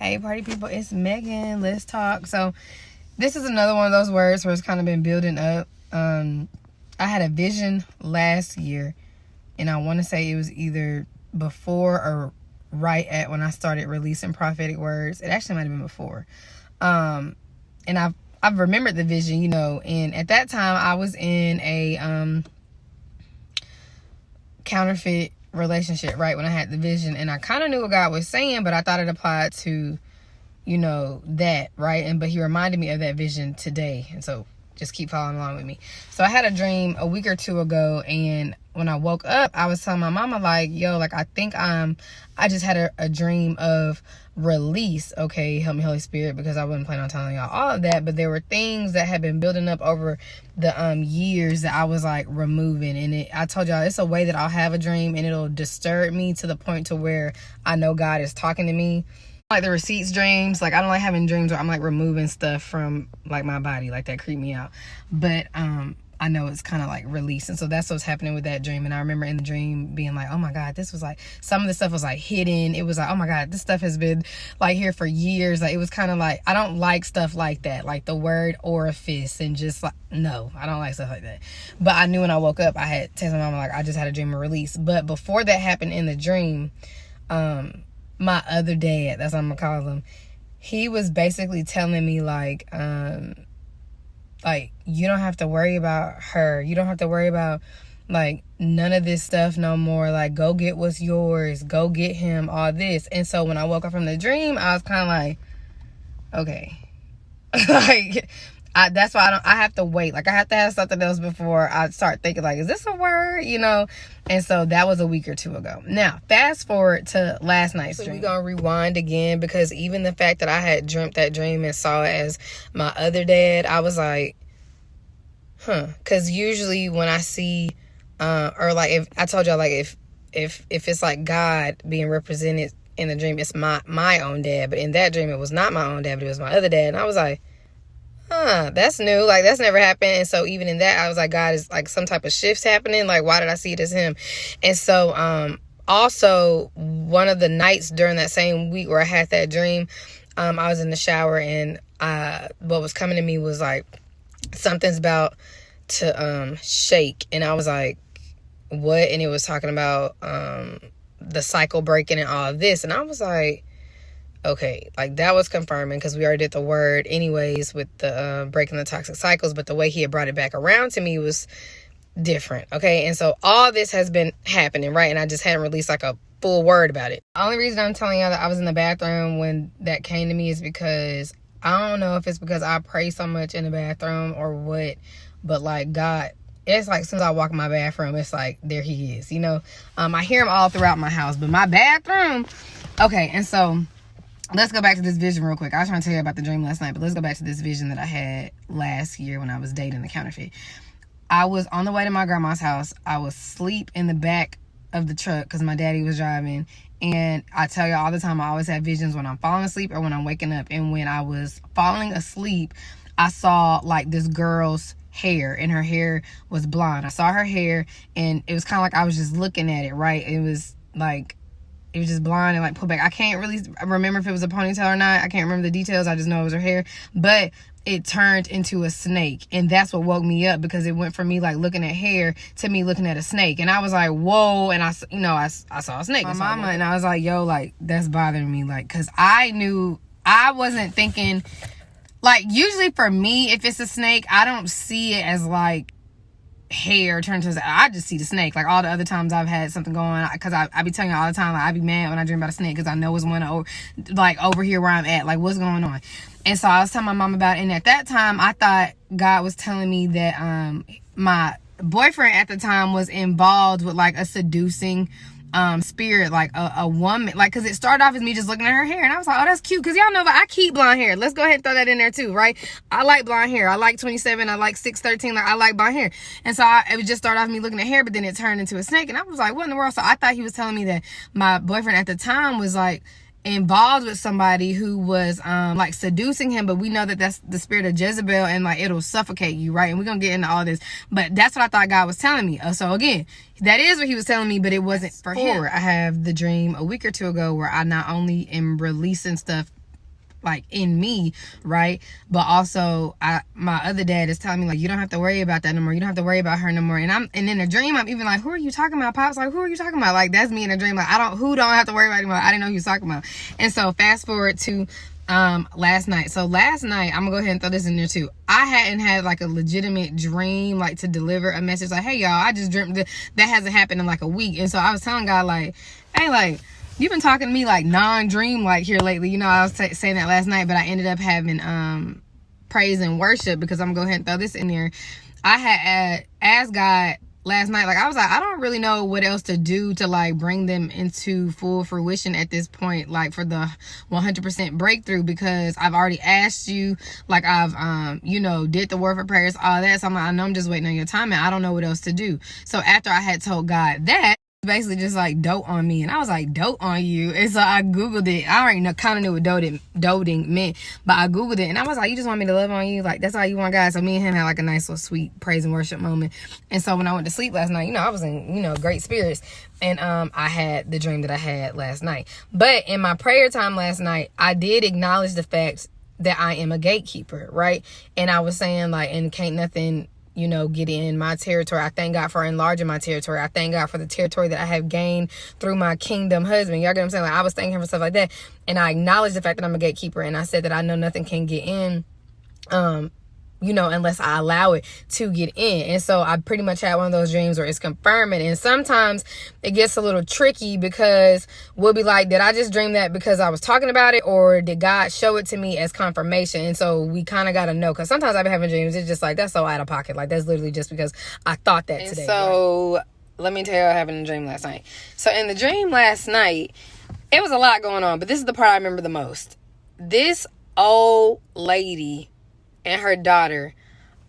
Hey, party people, it's Megan. Let's talk. So, this is another one of those words where it's kind of been building up. I had a vision last year, and I want to say it was either before or right at when I started releasing prophetic words. It actually might have been before. And I've remembered the vision, and at that time I was in a counterfeit relationship, right, when I had the vision, and I kind of knew what God was saying, but I thought it applied to that, right? But he reminded me of that vision today, and so just keep following along with me. So I had a dream a week or two ago, and when I woke up, I was telling my mama, like, I think I just had a dream of release. Okay, help me, Holy Spirit, because I wasn't planning on telling y'all all of that, but there were things that had been building up over the years that I was like removing. And I told y'all, it's a way that I'll have a dream and it'll disturb me to the point to where I know God is talking to me. Like the receipts dreams, like I don't like having dreams where I'm like removing stuff from like my body, like that creep me out. But I know it's kind of like release, and so that's what's happening with that dream. And I remember in the dream being like, oh my God, this was like, some of the stuff was like hidden. It was like, oh my God, this stuff has been like here for years. Like it was kind of like, I don't like stuff like that, like the word orifice, and just like, no, I don't like stuff like that. But I knew when I woke up, I had texted my mama, like, I just had a dream of release. But before that happened in the dream, my other dad, that's what I'm gonna call him, he was basically telling me like you don't have to worry about her. You don't have to worry about like none of this stuff no more. Like, go get what's yours. Go get him, all this. And so when I woke up from the dream, I was kind of like, okay. Like, that's why I have to wait. Like, I have to have something else before I start thinking, like, is this a word? And so that was a week or two ago. Now, fast forward to last night's dream. We're going to rewind again, because even the fact that I had dreamt that dream and saw it as my other dad, I was like, because usually when I see, or like if I told y'all, like if it's like God being represented in the dream, it's my own dad. But in that dream, it was not my own dad, but it was my other dad. And I was like, that's new. Like, that's never happened. And so even in that, I was like, God, is like some type of shifts happening. Like, why did I see it as him? And so, also one of the nights during that same week where I had that dream, I was in the shower, and what was coming to me was like, something's about to shake. And I was like, what? And it was talking about the cycle breaking and all of this. And I was like, okay, like that was confirming, because we already did the word anyways with the breaking the toxic cycles, but the way he had brought it back around to me was different. Okay, and so all this has been happening, right? And I just hadn't released like a full word about it. The only reason I'm telling y'all that I was in the bathroom when that came to me is because I don't know if it's because I pray so much in the bathroom or what, but like God, it's like as soon as I walk in my bathroom, it's like there he is. I hear him all throughout my house, but my bathroom. Okay, and so let's go back to this vision real quick. I was trying to tell you about the dream last night, but let's go back to this vision that I had last year when I was dating the counterfeit. I was on the way to my grandma's house. I was asleep in the back of the truck because my daddy was driving. And I tell you all the time, I always have visions when I'm falling asleep or when I'm waking up. And when I was falling asleep, I saw like this girl's hair, and her hair was blonde. I saw her hair, and it was kind of like I was just looking at it, right? It was just blonde and like pulled back. I can't really remember if it was a ponytail or not. I can't remember the details. I just know it was her hair. But it turned into a snake. And that's what woke me up, because it went from me like looking at hair to me looking at a snake. And I was like, whoa. And I saw a snake. My mama, and I was like, yo, like that's bothering me. Like, cause I knew, I wasn't thinking, like usually for me, if it's a snake, I don't see it as like hair turned to, I just see the snake. Like all the other times I've had something going on, because I be telling you all the time, like I be mad when I dream about a snake, because I know it's one over here where I'm at, like what's going on. And so I was telling my mom about it, and at that time I thought God was telling me that my boyfriend at the time was involved with like a seducing spirit, like a woman, like, because it started off as me just looking at her hair, and I was like, oh, that's cute, because y'all know that I keep blonde hair. Let's go ahead and throw that in there too, right? I like blonde hair. I like 27, I like 6'13", like I like blonde hair. And so it would just start off me looking at hair, but then it turned into a snake, and I was like, what in the world? So I thought he was telling me that my boyfriend at the time was like involved with somebody who was like seducing him, but we know that that's the spirit of Jezebel, and like it'll suffocate you, right? And we're gonna get into all this, but that's what I thought God was telling me. So again, that is what he was telling me, but it wasn't for him. I have the dream a week or two ago where I not only am releasing stuff like in me, right? But also my other dad is telling me like, you don't have to worry about that no more. You don't have to worry about her no more. And in a dream, I'm even like, who are you talking about, Pops? Like, who are you talking about? Like, that's me in a dream. Like, who don't have to worry about anymore. I didn't know who he was talking about. And so fast forward to last night. So last night, I'm gonna go ahead and throw this in there too. I hadn't had like a legitimate dream, like to deliver a message like, hey y'all, I just dreamt that hasn't happened in like a week. And so I was telling God like, hey, like, you've been talking to me like non-dream like here lately. You know, I was saying that last night, but I ended up having praise and worship, because I'm gonna go ahead and throw this in there. I had asked God last night, like, I was like, I don't really know what else to do to like bring them into full fruition at this point, like for the 100% breakthrough, because I've already asked you, like I've did the word for prayers, all that. So I'm like, I know I'm just waiting on your time, and I don't know what else to do. So after I had told God that, basically just like dote on me, and I was like, dote on you? And so I googled it. I already kind of knew what doting meant, but I googled it, and I was like, you just want me to love on you? Like, that's all you want, guys? So me and him had like a nice little sweet praise and worship moment. And so when I went to sleep last night, I was in great spirits, and I had the dream that I had last night. But in my prayer time last night, I did acknowledge the fact that I am a gatekeeper, right? And I was saying like, and can't nothing get in my territory. I thank God for enlarging my territory. I thank God for the territory that I have gained through my kingdom husband. Y'all get what I'm saying? Like, I was thanking him for stuff like that. And I acknowledge the fact that I'm a gatekeeper. And I said that I know nothing can get in, unless I allow it to get in. And so I pretty much had one of those dreams where it's confirming. And sometimes it gets a little tricky, because we'll be like, did I just dream that because I was talking about it, or did God show it to me as confirmation? And so we kind of got to know, because sometimes I've been having dreams, it's just like, that's so out of pocket. Like, that's literally just because I thought that today. So right? Let me tell you what happened in the dream last night. So in the dream last night, it was a lot going on, but this is the part I remember the most. This old lady and her daughter,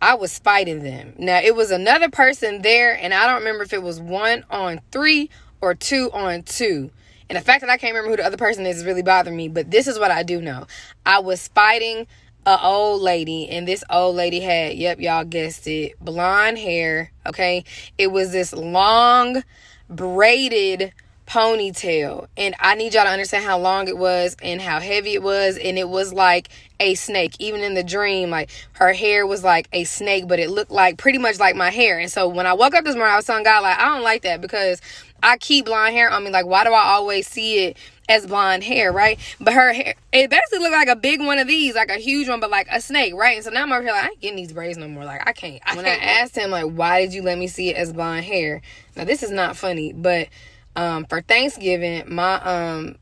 I was fighting them. Now, it was another person there, and I don't remember if it was 1-on-3 or 2-on-2. And the fact that I can't remember who the other person is really bothering me, but this is what I do know. I was fighting an old lady, and this old lady had, yep, y'all guessed it, blonde hair, okay? It was this long, braided ponytail, and I need y'all to understand how long it was and how heavy it was, and it was like a snake. Even in the dream, like, her hair was like a snake, but it looked like pretty much like my hair. And so when I woke up this morning, I was telling God, like, I don't like that, because I keep blonde hair on me. Like, why do I always see it as blonde hair, right? But her hair, it basically looked like a big one of these, like a huge one, but like a snake, right? And so now I'm over here like, I ain't getting these braids no more. Like, I can't. When I asked him, like, why did you let me see it as blonde hair? Now, this is not funny, but for Thanksgiving, my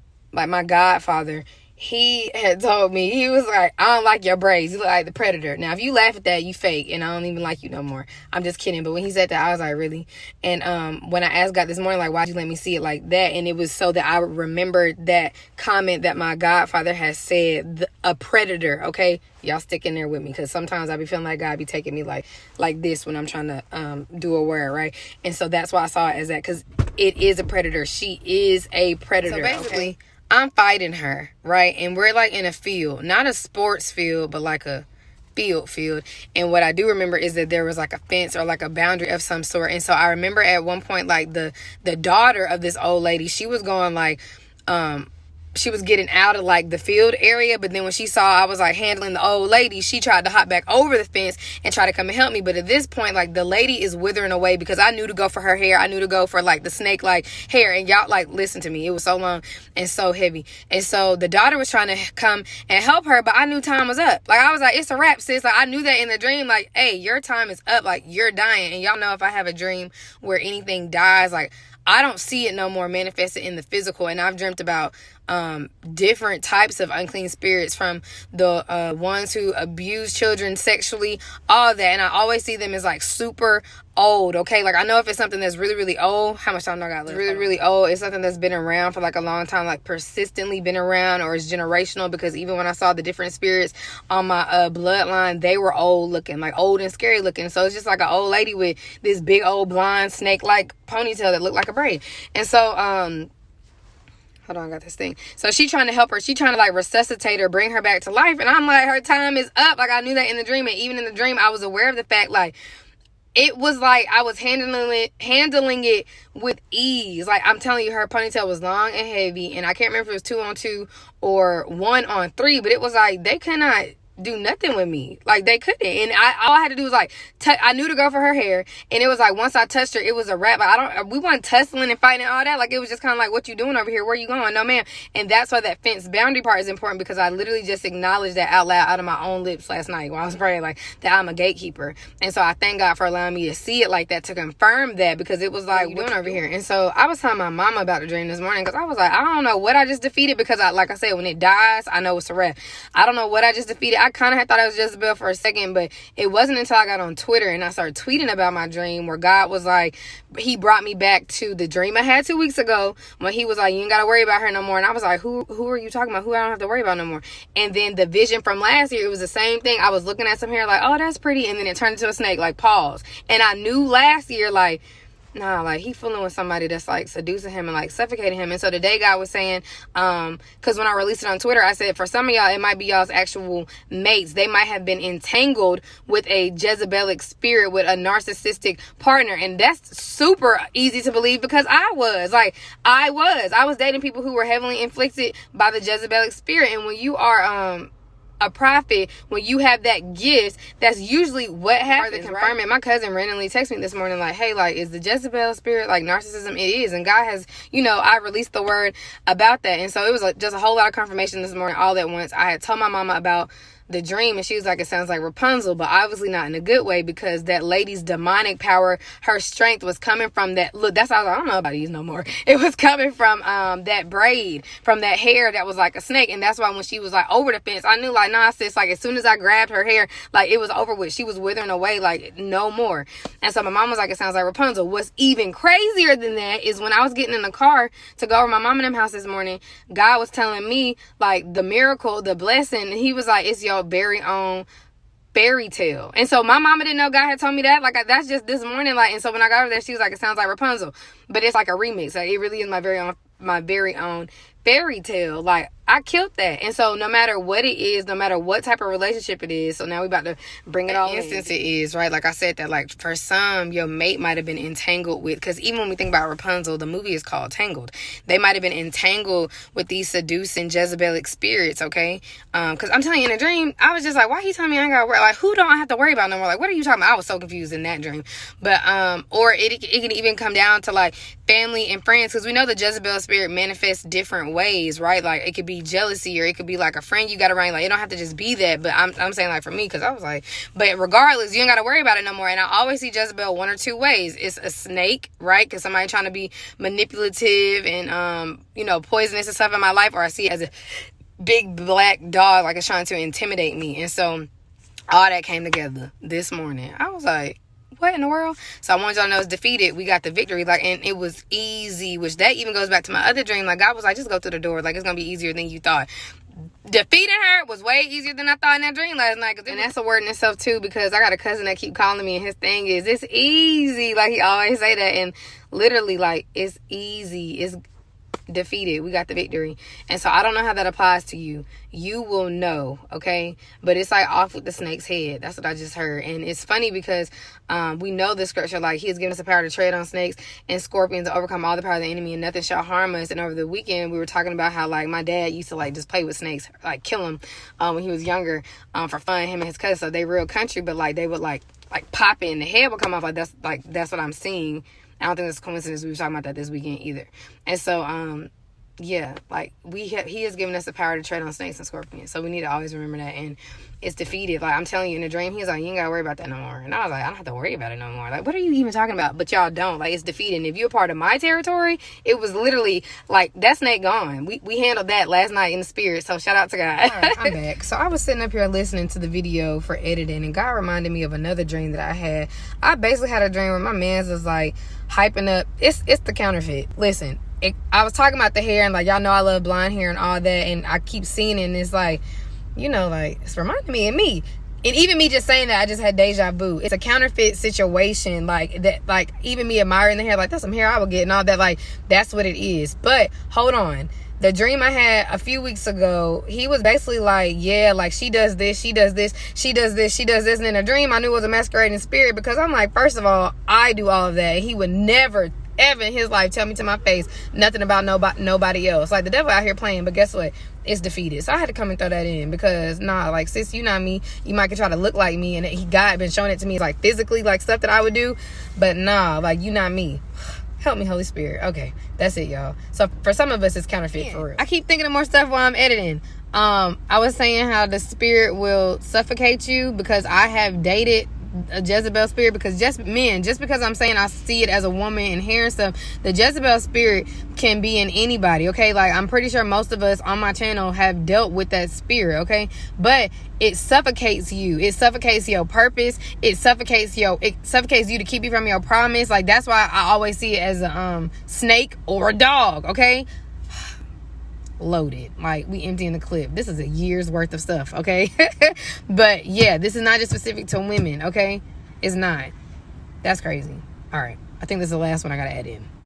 godfather, he had told me, he was like, I don't like your braids. You look like the Predator. Now, if you laugh at that, you fake, and I don't even like you no more. I'm just kidding. But when he said that, I was like, really? And when I asked God this morning, like, why'd you let me see it like that? And it was so that I remembered that comment that my godfather has said, a predator, okay? Y'all stick in there with me, because sometimes I be feeling like God be taking me like this when I'm trying to do a word, right? And so that's why I saw it as that, because it is a predator. She is a predator. So basically, okay, I'm fighting her, right? And we're like in a field, not a sports field, but like a field. And what I do remember is that there was like a fence or like a boundary of some sort. And so I remember at one point, like the daughter of this old lady, she was going like, she was getting out of like the field area, but then when she saw I was like handling the old lady, she tried to hop back over the fence and try to come and help me. But at this point, like, the lady is withering away, because I knew to go for her hair. I knew to go for like the snake like hair. And y'all, like, listen to me, it was so long and so heavy. And so the daughter was trying to come and help her, but I knew time was up. Like, I was like, it's a wrap, sis. Like, I knew that in the dream, like, hey, your time is up. Like, you're dying. And y'all know, if I have a dream where anything dies, like, I don't see it no more manifested in the physical. And I've dreamt about different types of unclean spirits, from the ones who abuse children sexually, all that. And I always see them as like super old, okay? Like, I know if it's something that's really, really old, how much time do I got left? Really, really old. It's something that's been around for like a long time, like persistently been around, or it's generational, because even when I saw the different spirits on my bloodline, they were old looking, like old and scary looking. So it's just like an old lady with this big old blonde snake like ponytail that looked like a braid. And so hold on, I got this thing. So she trying to help her. She trying to like resuscitate her, bring her back to life. And I'm like, her time is up. Like, I knew that in the dream. And even in the dream, I was aware of the fact, like, it was like I was handling it with ease. Like, I'm telling you, her ponytail was long and heavy, and I can't remember if it was 2 on 2 or 1 on 3, but it was like they could not do nothing with me. Like, they couldn't. And all I had to do was like I knew to go for her hair, and it was like once I touched her, it was a wrap. Like, we weren't tussling and fighting and all that. Like, it was just kind of like, what you doing over here? Where you going? No, ma'am. And that's why that fence boundary part is important, because I literally just acknowledged that out loud out of my own lips last night while I was praying, like, that I'm a gatekeeper. And so I thank God for allowing me to see it like that, to confirm that, because it was like, what you doing over here? And so I was telling my mama about the dream this morning, because I was like, I don't know what I just defeated, because like I said, when it dies, I know it's a wrap. I don't know what I just defeated. I kind of had thought it was Jezebel for a second, but it wasn't until I got on Twitter and I started tweeting about my dream, where God was like, he brought me back to the dream I had 2 weeks ago, when he was like, you ain't gotta worry about her no more. And I was like, who are you talking about? Who I don't have to worry about no more? And then the vision from last year, it was the same thing. I was looking at some hair like, oh, that's pretty, and then it turned into a snake. Like, pause. And I knew last year, like, nah, like, he fooling with somebody that's like seducing him and like suffocating him. And so today God was saying, because when I released it on Twitter, I said, for some of y'all, it might be y'all's actual mates. They might have been entangled with a Jezebelic spirit, with a narcissistic partner. And that's super easy to believe, because I was dating people who were heavily inflicted by the Jezebelic spirit. And when you are a prophet, when you have that gift, that's usually what happens. Confirm it. My cousin randomly texted me this morning like, hey, like, is the Jezebel spirit like narcissism? It is. And God has, I released the word about that. And so it was just a whole lot of confirmation this morning all at once. I had told my mama about the dream, and she was like, it sounds like Rapunzel, but obviously not in a good way, because that lady's demonic power, her strength was coming from that. Look, that's why I was like, I don't know about these no more. It was coming from that braid, from that hair that was like a snake. And that's why when she was like over the fence, I knew, like, nah, sis, like, as soon as I grabbed her hair, like, it was over with. She was withering away, like, no more. And so my mom was like, it sounds like Rapunzel. What's even crazier than that is when I was getting in the car to go over my mom and them house this morning, God was telling me, like, the miracle, the blessing, and he was like, it's your very own fairy tale. And so my mama didn't know God had told me that. Like, that's just this morning. Like, and so when I got over there, she was like, it sounds like Rapunzel, but it's like a remix. Like, it really is my very own fairy tale. Like, I killed that. And so no matter what it is, no matter what type of relationship it is, so now we about to bring it all instance it is, right? Like I said, that like for some, your mate might have been entangled with, because even when we think about Rapunzel, the movie is called Tangled. They might have been entangled with these seducing Jezebelic spirits, okay? Because I'm telling you, in a dream, I was just like, why he telling me I ain't gotta worry? Like, who don't I have to worry about no more? Like, what are you talking about? I was so confused in that dream. But or it can even come down to like family and friends, because we know the Jezebel spirit manifests different ways, right? Like, it could be jealousy, or it could be like a friend you got around. Like, it don't have to just be that. But I'm saying, like, for me, because I was like, but regardless, you ain't got to worry about it no more. And I always see Jezebel one or two ways. It's a snake, right? Because somebody trying to be manipulative and poisonous and stuff in my life, or I see it as a big black dog, like it's trying to intimidate me. And so all that came together this morning. I was like, what in the world? So I want y'all to know it's defeated. We got the victory. Like, and it was easy, which that even goes back to my other dream. Like, God was like, just go through the door. Like, it's gonna be easier than you thought. Defeating her was way easier than I thought in that dream last night. And that's a word in itself too, because I got a cousin that keep calling me, and his thing is, it's easy. Like, he always say that, and literally, like, it's easy. It's defeated. We got the victory. And so I don't know how that applies to you. You will know, okay? But it's like off with the snake's head. That's what I just heard. And it's funny because we know the scripture, like, he has given us the power to tread on snakes and scorpions, to overcome all the power of the enemy, and nothing shall harm us. And over the weekend, we were talking about how, like, my dad used to, like, just play with snakes, like, kill them when he was younger, for fun, him and his cousin. So they real country, but, like, they would, like pop it and the head would come off. That's what I'm seeing. I don't think it's a coincidence we were talking about that this weekend either. And so, yeah, like, he has given us the power to tread on snakes and scorpions. So we need to always remember that. And it's defeated. Like, I'm telling you, in a dream, he's like, you ain't got to worry about that no more. And I was like, I don't have to worry about it no more. Like, what are you even talking about? But y'all don't. Like, it's defeated. And if you're a part of my territory, it was literally, like, that snake gone. We handled that last night in the spirit. So shout out to God. All right, I'm back. So I was sitting up here listening to the video for editing, and God reminded me of another dream that I had. I basically had a dream where my man's was, like, hyping up. It's the counterfeit. Listen, I was talking about the hair, and, like, y'all know I love blonde hair and all that, and I keep seeing it, and it's like, like, it's reminding me of me. And even me just saying that, I just had deja vu. It's a counterfeit situation, like, that, like, even me admiring the hair, like, that's some hair I would get and all that, like, that's what it is. But hold on, the dream I had a few weeks ago, he was basically like, yeah, like she does this, she does this, she does this, she does this. And in a dream, I knew it was a masquerading spirit, because I'm like, first of all, I do all of that. He would never, ever in his life tell me to my face nothing about nobody else. Like, the devil out here playing, but guess what? It's defeated. So I had to come and throw that in, because like, sis, you not me. You might could try to look like me, and God been showing it to me, like, physically, like stuff that I would do, but like, you not me. Help me, Holy Spirit. Okay, that's it, y'all. So for some of us, it's counterfeit, for real. I keep thinking of more stuff while I'm editing. I was saying how the spirit will suffocate you, because I have dated a Jezebel spirit, because just because I'm saying I see it as a woman and hair and stuff, the Jezebel spirit can be in anybody, okay? Like, I'm pretty sure most of us on my channel have dealt with that spirit, okay? But it suffocates you. It suffocates your purpose. It suffocates you to keep you from your promise. Like, that's why I always see it as a snake or a dog, okay? Loaded. Like, we emptying the clip. This is a year's worth of stuff, okay? But yeah, this is not just specific to women, okay? It's not. That's crazy. All right, I think this is the last one I gotta add in.